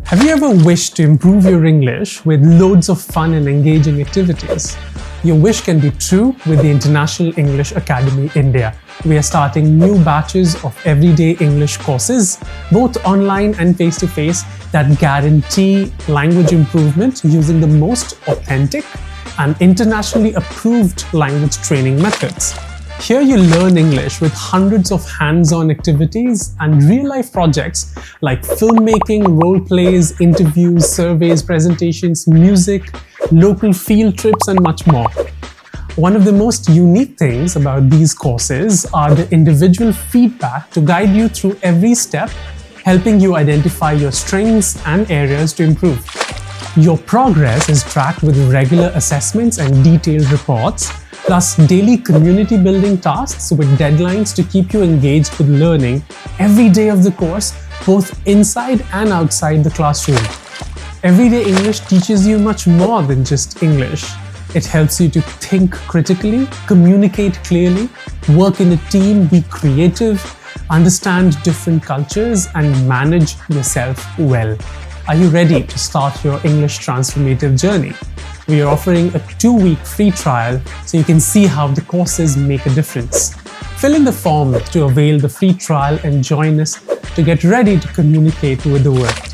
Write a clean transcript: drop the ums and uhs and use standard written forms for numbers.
Have you ever wished to improve your English with loads of fun and engaging activities? Your wish can be true with the International English Academy India. We are starting new batches of everyday English courses, both online and face-to-face, that guarantee language improvement using the most authentic and internationally approved language training methods. Here you learn English with hundreds of hands-on activities and real-life projects like filmmaking, role plays, interviews, surveys, presentations, music, local field trips, and much more. One of the most unique things about these courses are the individual feedback to guide you through every step, helping you identify your strengths and areas to improve. Your progress is tracked with regular assessments and detailed reports, plus daily community building tasks with deadlines to keep you engaged with learning every day of the course, both inside and outside the classroom. Everyday English teaches you much more than just English. It helps you to think critically, communicate clearly, work in a team, be creative, understand different cultures, and manage yourself well. Are you ready to start your English transformative journey? We are offering a 2-week free trial so you can see how the courses make a difference. Fill in the form to avail the free trial and join us to get ready to communicate with the world.